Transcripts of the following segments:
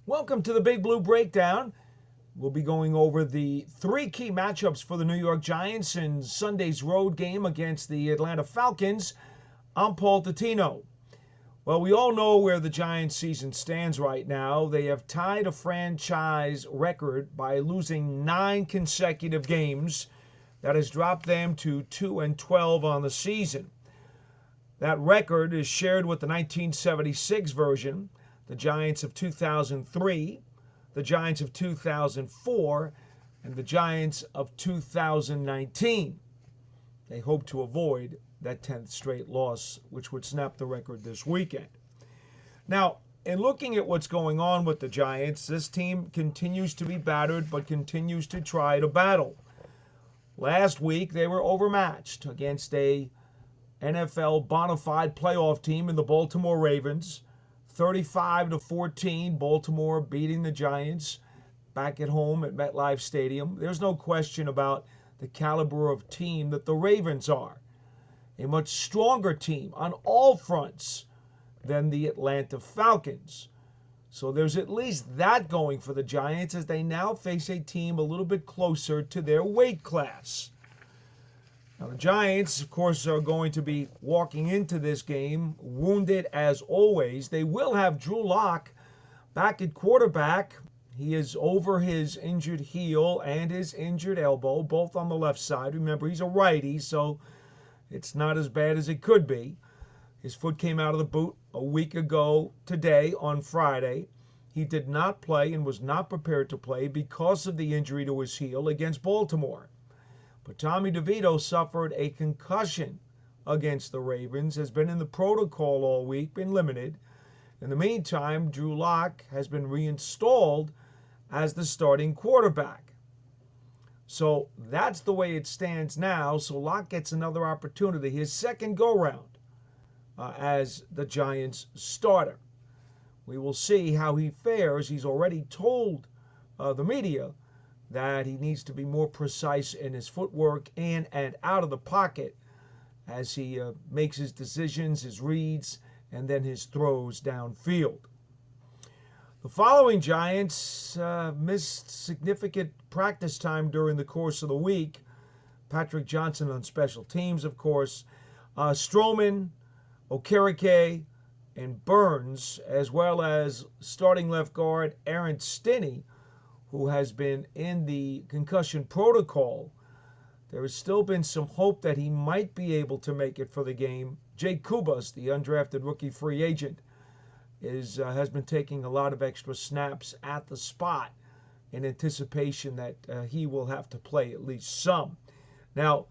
Welcome to the Big Blue Breakdown. We'll be going over the three key matchups for the New York Giants in Sunday's road game against the Atlanta Falcons. I'm Paul Dottino. Well, we all know where the Giants season stands right now. They have tied a franchise record by losing 9 consecutive games. That has dropped them to 2-12 on the season. That record is shared with the 1976 version, the Giants of 2003, the Giants of 2004, and the Giants of 2019. They hope to avoid that 10th straight loss, which would snap the record this weekend. Now, in looking at what's going on with the Giants, this team continues to be battered but continues to try to battle. Last week, they were overmatched against a NFL bona fide playoff team in the Baltimore Ravens. 35-14, Baltimore beating the Giants back at home at MetLife Stadium. There's no question about the caliber of team that the Ravens are. A much stronger team on all fronts than the Atlanta Falcons. So there's at least that going for the Giants as they now face a team a little bit closer to their weight class. Now, the Giants, of course, are going to be walking into this game wounded as always. They will have Drew Lock back at quarterback. He is over his injured heel and his injured elbow, both on the left side. Remember, he's a righty, so it's not as bad as it could be. His foot came out of the boot a week ago today on Friday. He did not play and was not prepared to play because of the injury to his heel against Baltimore. But Tommy DeVito suffered a concussion against the Ravens, has been in the protocol all week, been limited. In the meantime, Drew Lock has been reinstalled as the starting quarterback. So that's the way it stands now. So Lock gets another opportunity, his second go-round as the Giants starter. We will see how he fares. He's already told the media that he needs to be more precise in his footwork in and out of the pocket as he makes his decisions, his reads, and then his throws downfield. The following Giants missed significant practice time during the course of the week. Patrick Johnson on special teams, of course. Stroman, Okereke, and Burns, as well as starting left guard Aaron Stinney, who has been in the concussion protocol. There has still been some hope that he might be able to make it for the game. Jake Kubas, the undrafted rookie free agent, has been taking a lot of extra snaps at the spot in anticipation that he will have to play at least some. Now,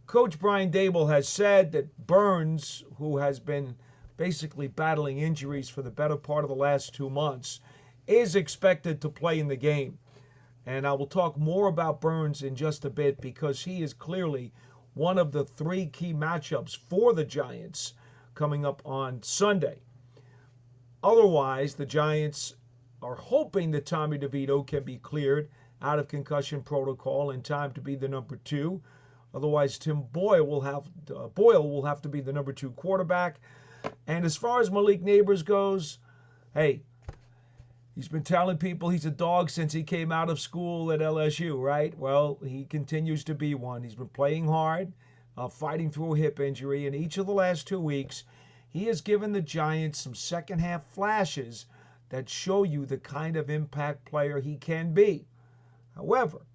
Coach Brian Daboll has said that Burns, who has been basically battling injuries for the better part of the last 2 months, is expected to play in the game. And I will talk more about Burns in just a bit because he is clearly one of the 3 key matchups for the Giants coming up on Sunday. Otherwise, the Giants are hoping that Tommy DeVito can be cleared out of concussion protocol in time to be the number 2. Otherwise, Tim Boyle will have to be the number 2 quarterback. And as far as Malik Neighbors goes, hey, he's been telling people he's a dog since he came out of school at LSU, right? Well, he continues to be one. He's been playing hard, fighting through a hip injury. And each of the last 2 weeks, he has given the Giants some second-half flashes that show you the kind of impact player he can be. However,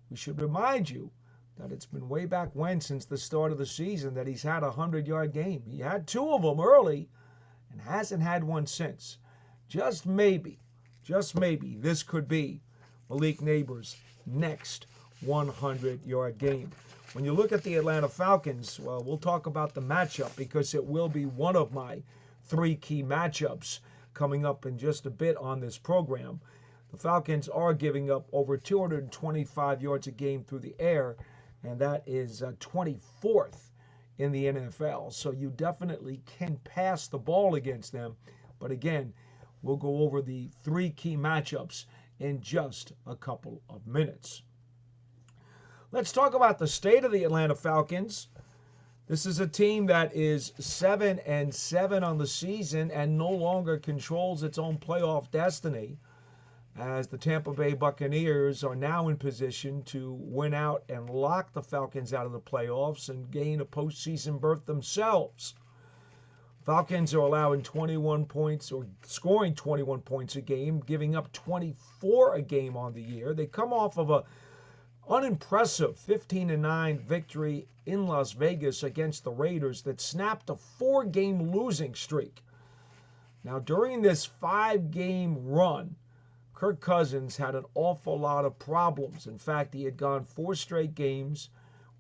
we should remind you that it's been way back when, since the start of the season, that he's had a 100-yard game. He had 2 of them early and hasn't had one since. Just maybe, this could be Malik Neighbors' next 100-yard game. When you look at the Atlanta Falcons, well, we'll talk about the matchup because it will be one of my 3 key matchups coming up in just a bit on this program. The Falcons are giving up over 225 yards a game through the air, and that is 24th in the NFL. So you definitely can pass the ball against them. But again, we'll go over the 3 key matchups in just a couple of minutes. Let's talk about the state of the Atlanta Falcons. This is a team that is 7-7 on the season and no longer controls its own playoff destiny. as the Tampa Bay Buccaneers are now in position to win out and lock the Falcons out of the playoffs and gain a postseason berth themselves. Falcons are allowing 21 points or scoring 21 points a game, giving up 24 a game on the year. They come off of a unimpressive 15-9 victory in Las Vegas against the Raiders that snapped a 4-game losing streak. Now, during this 5-game run, Kirk Cousins had an awful lot of problems. In fact, he had gone 4 straight games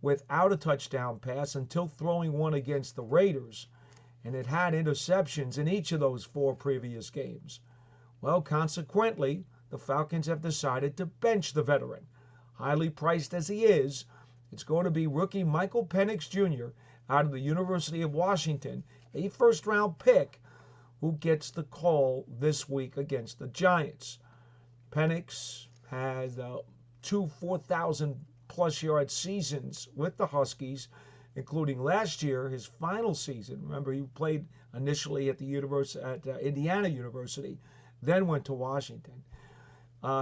without a touchdown pass until throwing one against the Raiders, and it had interceptions in each of those 4 previous games. Well, consequently, the Falcons have decided to bench the veteran. Highly priced as he is, it's going to be rookie Micheal Penix Jr. out of the University of Washington, a first-round pick, who gets the call this week against the Giants. Penix has 2 4,000-plus yard seasons with the Huskies, including last year, his final season. Remember, he played initially at Indiana University, then went to Washington.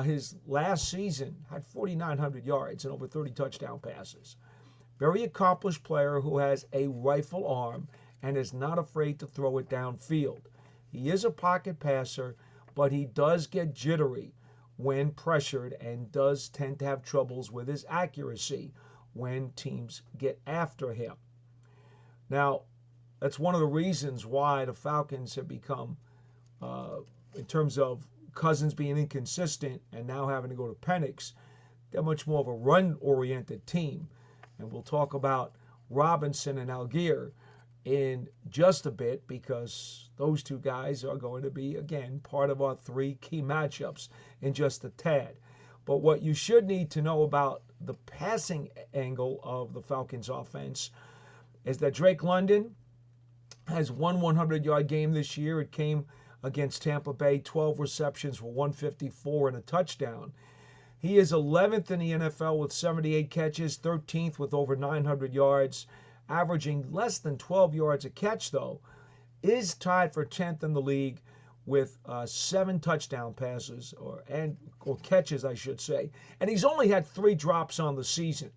His last season had 4,900 yards and over 30 touchdown passes. Very accomplished player who has a rifle arm and is not afraid to throw it downfield. He is a pocket passer, but he does get jittery when pressured and does tend to have troubles with his accuracy when teams get after him. Now, that's one of the reasons why the Falcons have become, in terms of Cousins being inconsistent and now having to go to Penix, they're much more of a run-oriented team. And we'll talk about Robinson and Allgeier in just a bit, because those 2 guys are going to be, again, part of our 3 key matchups in just a tad. But what you should need to know about the passing angle of the Falcons offense is that Drake London has one 100-yard game this year. It came against Tampa Bay, 12 receptions for 154 and a touchdown. He is 11th in the NFL with 78 catches, 13th with over 900 yards, averaging less than 12 yards a catch, though. Is tied for 10th in the league with 7 touchdown passes, or catches, I should say. And he's only had 3 drops on the season.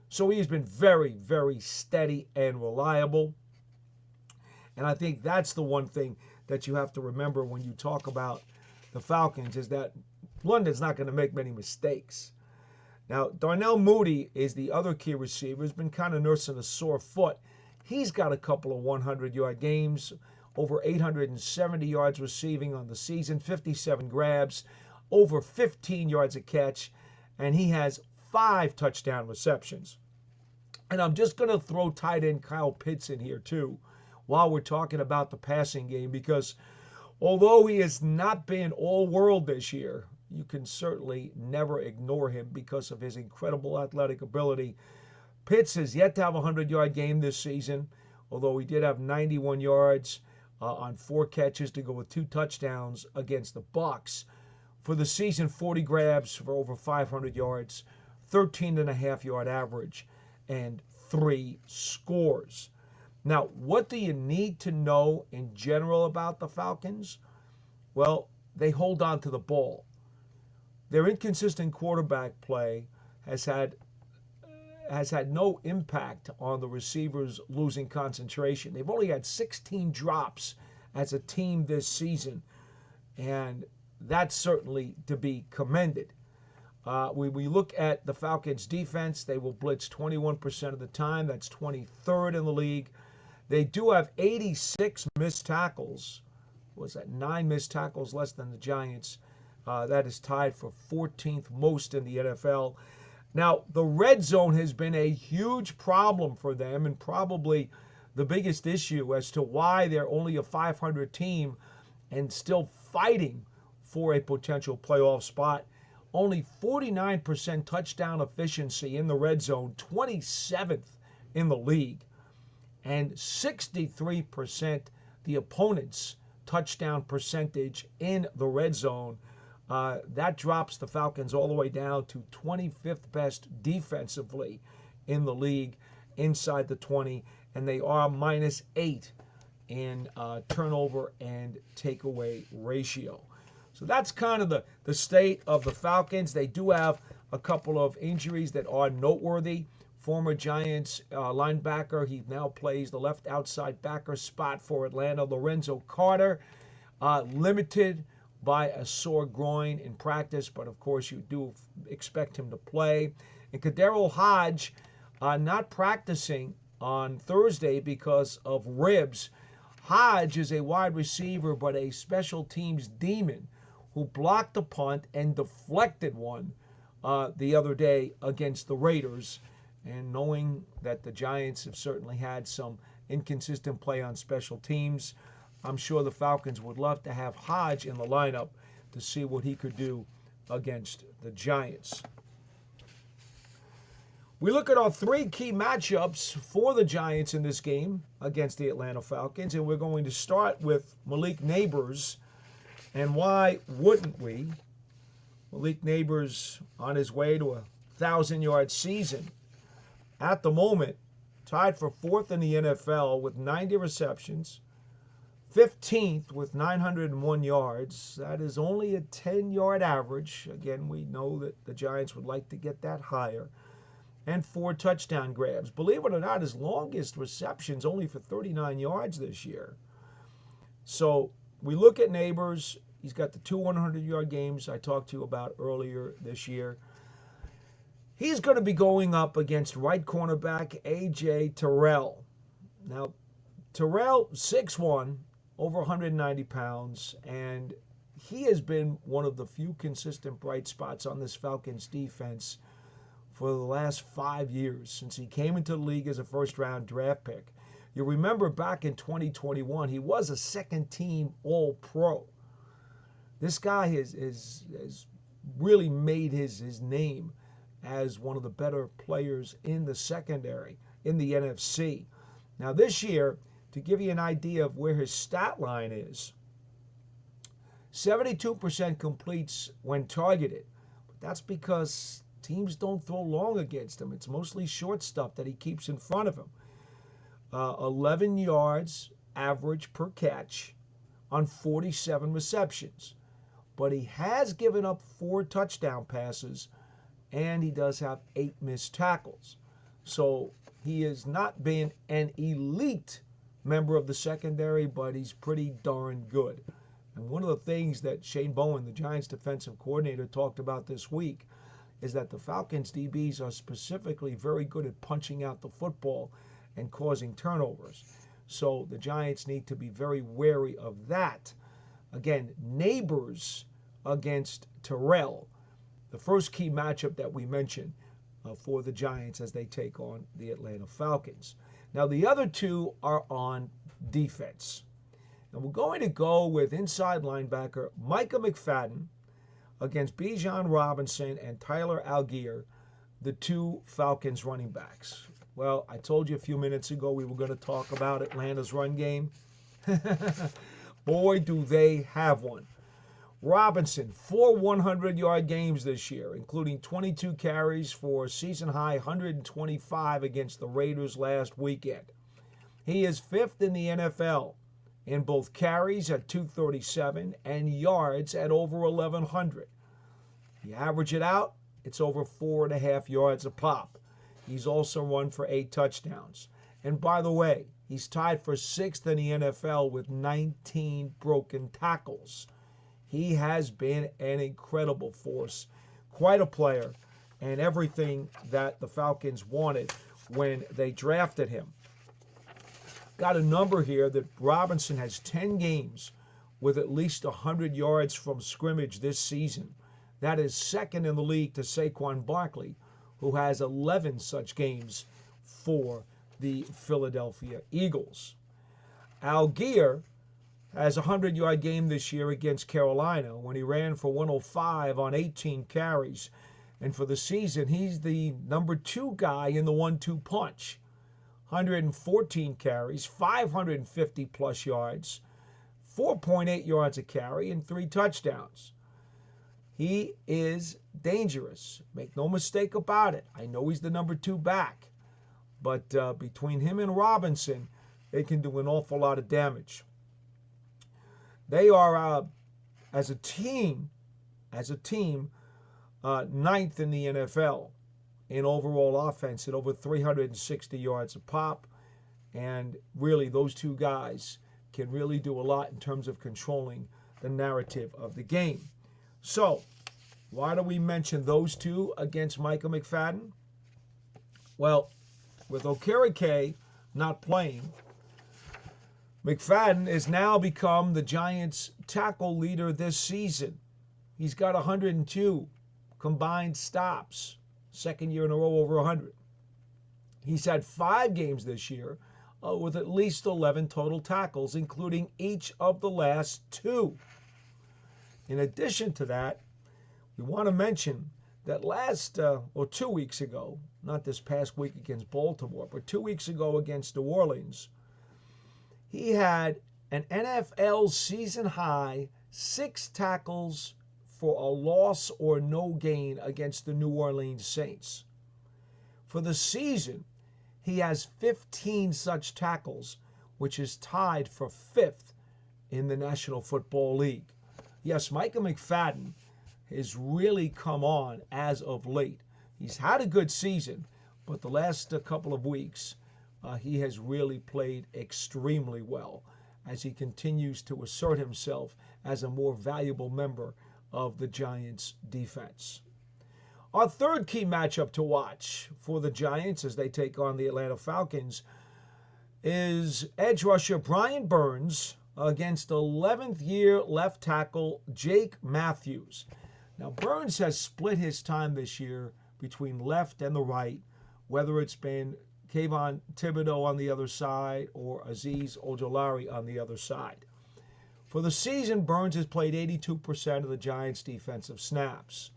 So he's been very, very steady and reliable. And I think that's the one thing that you have to remember when you talk about the Falcons, is that London's not going to make many mistakes. Now, Darnell Mooney is the other key receiver. He's been kind of nursing a sore foot. He's got a couple of 100-yard games, over 870 yards receiving on the season, 57 grabs, over 15 yards a catch, and he has 5 touchdown receptions. And I'm just going to throw tight end Kyle Pitts in here, too, while we're talking about the passing game, because although he has not been all-world this year, you can certainly never ignore him because of his incredible athletic ability. Pitts has yet to have a 100-yard game this season, although he did have 91 yards on 4 catches to go with 2 touchdowns against the Bucs. For the season, 40 grabs for over 500 yards, 13.5-yard average, and 3 scores. Now, what do you need to know in general about the Falcons? Well, they hold on to the ball. Their inconsistent quarterback play has had no impact on the receivers losing concentration. They've only had 16 drops as a team this season, and that's certainly to be commended. When we look at the Falcons' defense, they will blitz 21% of the time. That's 23rd in the league. They do have 86 missed tackles. Was that 9 missed tackles less than the Giants? That is tied for 14th most in the NFL. Now, the red zone has been a huge problem for them, and probably the biggest issue as to why they're only a 500 team and still fighting for a potential playoff spot. Only 49% touchdown efficiency in the red zone, 27th in the league, and 63% the opponent's touchdown percentage in the red zone. That drops the Falcons all the way down to 25th best defensively in the league inside the 20, and they are -8 in turnover and takeaway ratio. So that's kind of the state of the Falcons. They do have a couple of injuries that are noteworthy. Former Giants linebacker, he now plays the left outside backer spot for Atlanta, Lorenzo Carter, limited by a sore groin in practice, but of course you do expect him to play. And Kadero Hodge not practicing on Thursday because of ribs. Hodge is a wide receiver, but a special teams demon who blocked a punt and deflected one the other day against the Raiders. And knowing that the Giants have certainly had some inconsistent play on special teams, I'm sure the Falcons would love to have Hodge in the lineup to see what he could do against the Giants. We look at our three key matchups for the Giants in this game against the Atlanta Falcons, and we're going to start with Malik Nabers. And why wouldn't we? Malik Nabers on his way to a 1,000-yard season. At the moment, tied for 4th in the NFL with 90 receptions, 15th with 901 yards. That is only a 10-yard average. Again, we know that the Giants would like to get that higher. And 4 touchdown grabs. Believe it or not, his longest reception's only for 39 yards this year. So we look at Nabers. He's got the 2 100-yard games I talked to you about earlier this year. He's going to be going up against right cornerback A.J. Terrell. Now, Terrell, 6'1", over 190 pounds, and he has been one of the few consistent bright spots on this Falcons defense for the last 5 years since he came into the league as a first-round draft pick. You remember back in 2021, he was a second-team All-Pro. This guy has really made his name as one of the better players in the secondary in the NFC. Now this year, to give you an idea of where his stat line is, 72% completes when targeted. But that's because teams don't throw long against him. It's mostly short stuff that he keeps in front of him. 11 yards average per catch on 47 receptions. But he has given up 4 touchdown passes, and he does have 8 missed tackles. So he has not been an elite member of the secondary, but he's pretty darn good. And one of the things that Shane Bowen, the Giants defensive coordinator, talked about this week is that the Falcons DBs are specifically very good at punching out the football and causing turnovers. So the Giants need to be very wary of that. Again, Nabers against Terrell, the first key matchup that we mentioned for the Giants as they take on the Atlanta Falcons. Now, the other two are on defense. And we're going to go with inside linebacker Micah McFadden against Bijan Robinson and Tyler Allgeier, the 2 Falcons running backs. Well, I told you a few minutes ago we were going to talk about Atlanta's run game. Boy, do they have one. Robinson, 4 100-yard games this year, including 22 carries for a season-high 125 against the Raiders last weekend. He is 5th in the NFL in both carries at 237 and yards at over 1,100. You average it out, it's over 4.5 yards a pop. He's also run for 8 touchdowns. And by the way, he's tied for 6th in the NFL with 19 broken tackles. He has been an incredible force, quite a player, and everything that the Falcons wanted when they drafted him. Got a number here that Robinson has 10 games with at least 100 yards from scrimmage this season. That is second in the league to Saquon Barkley, who has 11 such games for the Philadelphia Eagles. Allgeier has a 100-yard game this year against Carolina when he ran for 105 on 18 carries. And for the season, he's the number 2 guy in the 1-2 punch. 114 carries, 550-plus yards, 4.8 yards a carry, and 3 touchdowns. He is dangerous. Make no mistake about it. I know he's the number 2 back. But between him and Robinson, they can do an awful lot of damage. They are as a team, ninth in the NFL in overall offense at over 360 yards a pop. And really, those two guys can really do a lot in terms of controlling the narrative of the game. So, why do we mention those two against Michael McFadden? Well, with Okereke not playing, McFadden has now become the Giants' tackle leader this season. He's got 102 combined stops, second year in a row over 100. He's had 5 games this year with at least 11 total tackles, including each of the last 2. In addition to that, we want to mention that 2 weeks ago, not this past week against Baltimore, but 2 weeks ago against New Orleans, he had an NFL season high 6 tackles for a loss or no gain against the New Orleans Saints. For the season, he has 15 such tackles, which is tied for 5th in the National Football League. Yes, Michael McFadden has really come on as of late. He's had a good season, but the last couple of weeks, he has really played extremely well as he continues to assert himself as a more valuable member of the Giants' defense. Our third key matchup to watch for the Giants as they take on the Atlanta Falcons is edge rusher Brian Burns against 11th year left tackle Jake Matthews. Now, Burns has split his time this year between left and the right, whether it's been Kayvon Thibodeau on the other side or Azeez Ojulari on the other side. For the season, Burns has played 82% of the Giants' defensive snaps.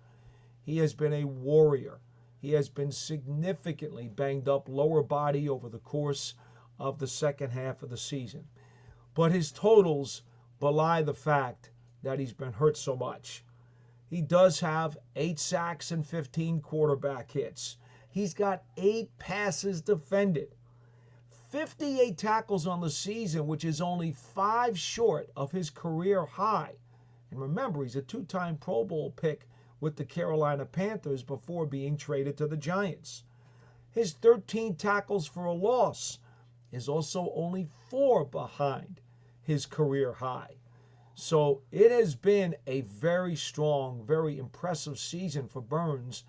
He has been a warrior. He has been significantly banged up lower body over the course of the second half of the season. But his totals belie the fact that he's been hurt so much. He does have 8 sacks and 15 quarterback hits. He's got 8 passes defended. 58 tackles on the season, which is only 5 short of his career high. And remember, he's a 2-time Pro Bowl pick with the Carolina Panthers before being traded to the Giants. His 13 tackles for a loss is also only 4 behind his career high. So it has been a very strong, very impressive season for Burns.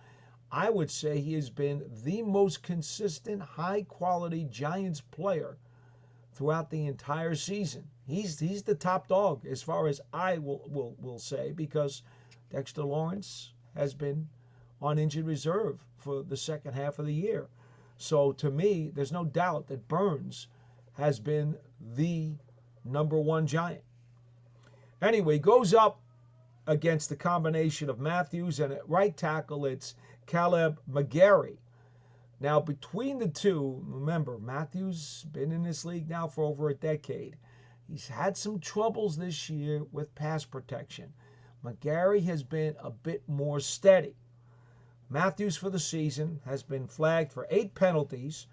I would say he has been the most consistent, high-quality Giants player throughout the entire season. He's the top dog as far as I will say, because Dexter Lawrence has been on injured reserve for the second half of the year. So to me, there's no doubt that Burns has been the number 1 Giant. Anyway, goes up against the combination of Matthews, and at right tackle, it's Caleb McGarry. Now, between the two, remember, Matthews been in this league now for over a decade. He's had some troubles this year with pass protection. McGarry has been a bit more steady. Matthews for the season has been flagged for 8 penalties,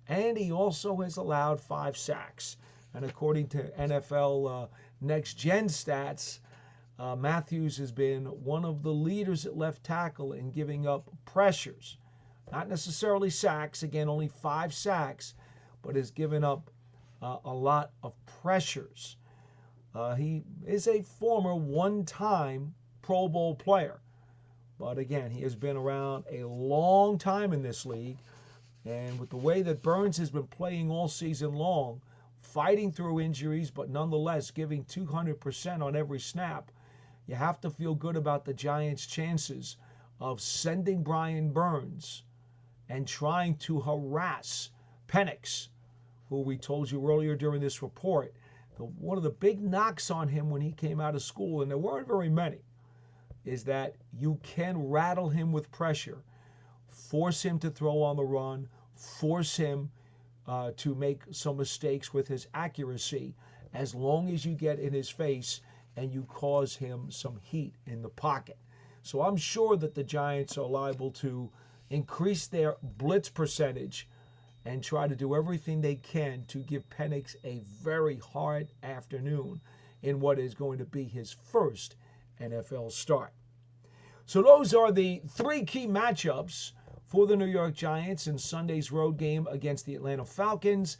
and he also has allowed 5 sacks. And according to NFL Next Gen stats, Matthews has been one of the leaders at left tackle in giving up pressures. Not necessarily sacks, again, only 5 sacks, but has given up a lot of pressures. He is a former 1-time Pro Bowl player. But again, he has been around a long time in this league. And with the way that Burns has been playing all season long, fighting through injuries, but nonetheless giving 200% on every snap, you have to feel good about the Giants' chances of sending Brian Burns and trying to harass Penix, who we told you earlier during this report, one of the big knocks on him when he came out of school, and there weren't very many, is that you can rattle him with pressure, force him to throw on the run, force him to make some mistakes with his accuracy, as long as you get in his face and you cause him some heat in the pocket. So I'm sure that the Giants are liable to increase their blitz percentage and try to do everything they can to give Penix a very hard afternoon in what is going to be his first NFL start. So those are the three key matchups for the New York Giants in Sunday's road game against the Atlanta Falcons.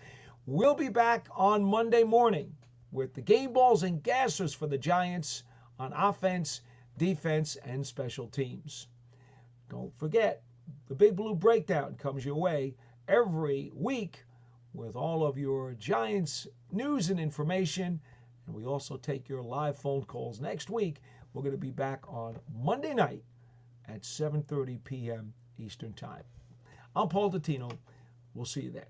We'll be back on Monday morning with the game balls and gassers for the Giants on offense, defense, and special teams. Don't forget, the Big Blue Breakdown comes your way every week with all of your Giants news and information. And we also take your live phone calls next week. We're going to be back on Monday night at 7:30 p.m. Eastern Time. I'm Paul Dottino. We'll see you then.